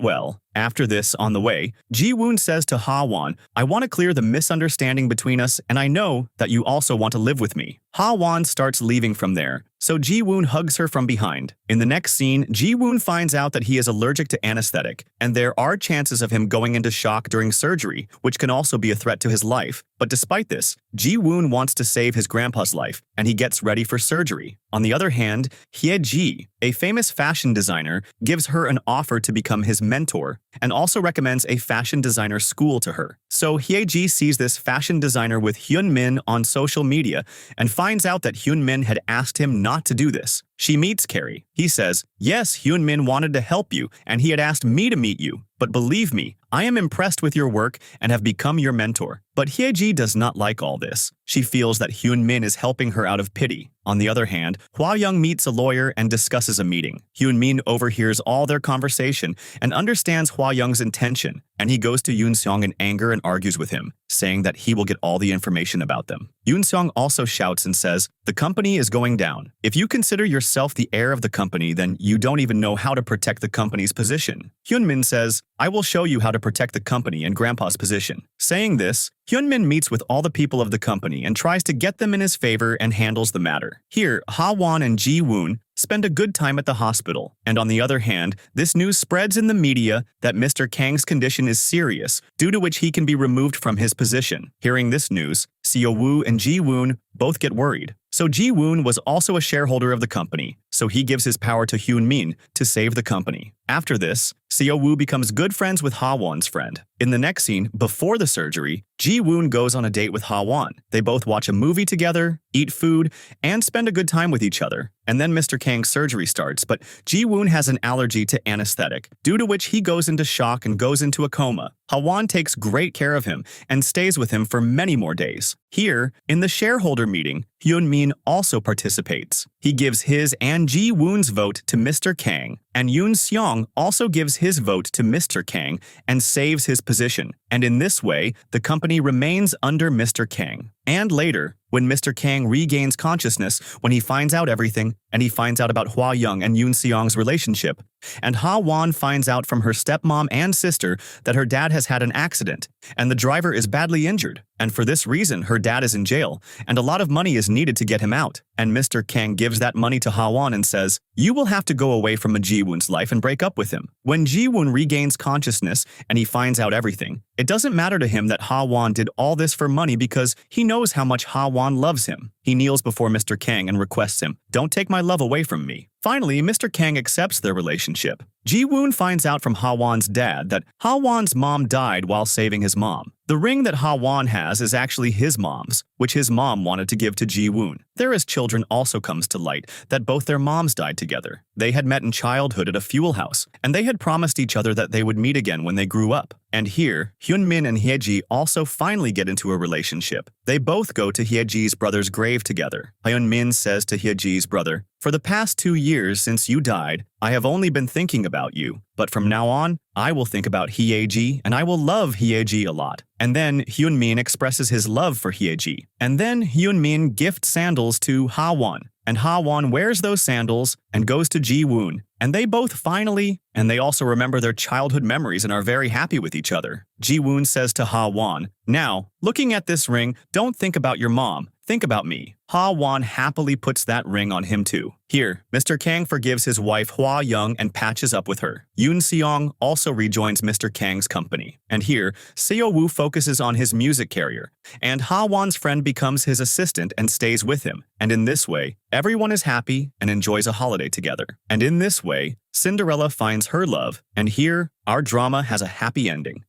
well." After this, on the way, Ji-woon says to Hawwan, "I want to clear the misunderstanding between us, and I know that you also want to live with me." Hawwan starts leaving from there, so Ji-woon hugs her from behind. In the next scene, Ji-woon finds out that he is allergic to anesthetic, and there are chances of him going into shock during surgery, which can also be a threat to his life. But despite this, Ji-woon wants to save his grandpa's life, and he gets ready for surgery. On the other hand, Hye-ji, a famous fashion designer, gives her an offer to become his mentor and also recommends a fashion designer school to her. So Hye-ji sees this fashion designer with Hyunmin on social media and finds out that Hyunmin had asked him not to do this. She meets Carrie. He says, "Yes, Hyunmin wanted to help you, and he had asked me to meet you. But believe me, I am impressed with your work and have become your mentor. But Hyeji does not like all this. She feels that Hyun-min is helping her out of pity. On the other hand, Hwa-young meets a lawyer and discusses a meeting. Hyun-min overhears all their conversation and understands Hwa-young's intention, and he goes to Yoon-seong in anger and argues with him, saying that he will get all the information about them. Yoon-seong also shouts and says, "The company is going down. If you consider yourself the heir of the company, then you don't even know how to protect the company's position." Hyun-min says, "I will show you how to protect the company and Grandpa's position." Saying this, Hyun-min meets with all the people of the company and tries to get them in his favor and handles the matter. Here, Hawwan and Ji-woon spend a good time at the hospital, and on the other hand, this news spreads in the media that Mr. Kang's condition is serious, due to which he can be removed from his position. Hearing this news, Seo-woo and Ji-woon both get worried. So Ji-woon was also a shareholder of the company, so he gives his power to Hyun-min to save the company. After this, Seo-woo becomes good friends with Hawwan's friend. In the next scene, before the surgery, Ji-woon goes on a date with Hawwan. They both watch a movie together, eat food, and spend a good time with each other. And then Mr. Kang's surgery starts, but Ji-woon has an allergy to anesthetic, due to which he goes into shock and goes into a coma. Hawwan takes great care of him and stays with him for many more days. Here, in the shareholder meeting, Hyun-min also participates. He gives his and Ji-woon's vote to Mr. Kang, and Yoon-seong also gives his vote to Mr. Kang and saves his position. And in this way, the company remains under Mr. Kang. And later, when Mr. Kang regains consciousness, when he finds out everything, and he finds out about Hwa-young and Yoon-seong's relationship, and Ha-won finds out from her stepmom and sister that her dad has had an accident, and the driver is badly injured, and for this reason her dad is in jail, and a lot of money is needed to get him out. And Mr. Kang gives that money to Ha-won and says, "You will have to go away from Ji-woon's life and break up with him." When Ji-woon regains consciousness and he finds out everything, it doesn't matter to him that Ha-won did all this for money because he knows how much Ha-won loves him. He kneels before Mr. Kang and requests him, "Don't take my love away from me." Finally, Mr. Kang accepts their relationship. Ji-woon finds out from Ha-won's dad that Ha-won's mom died while saving his mom. The ring that Ha-won has is actually his mom's, which his mom wanted to give to Ji-woon. There as children also comes to light that both their moms died together. They had met in childhood at a fuel house, and they had promised each other that they would meet again when they grew up. And here, Hyun-min and Hyeji also finally get into a relationship. They both go to Hyeji's brother's grave together. Hyun-min says to Hyeji's brother, "For the past 2 years since you died, I have only been thinking about you. But from now on, I will think about Hyeji, and I will love Hyeji a lot." And then Hyun-min expresses his love for Hyeji. And then Hyun-min gifts sandals to Ha-won. And Ha-won wears those sandals and goes to Ji-woon. And they both finally, and they also remember their childhood memories and are very happy with each other. Ji-woon says to Ha-won, "Now, looking at this ring, don't think about your mom. Think about me." Ha-won happily puts that ring on him too. Here, Mr. Kang forgives his wife Hwa-young and patches up with her. Yoon-seong also rejoins Mr. Kang's company. And here, Seo-woo focuses on his music career, and Ha-won's friend becomes his assistant and stays with him. And in this way, everyone is happy and enjoys a holiday together. And in this way, Cinderella finds her love, and here, our drama has a happy ending.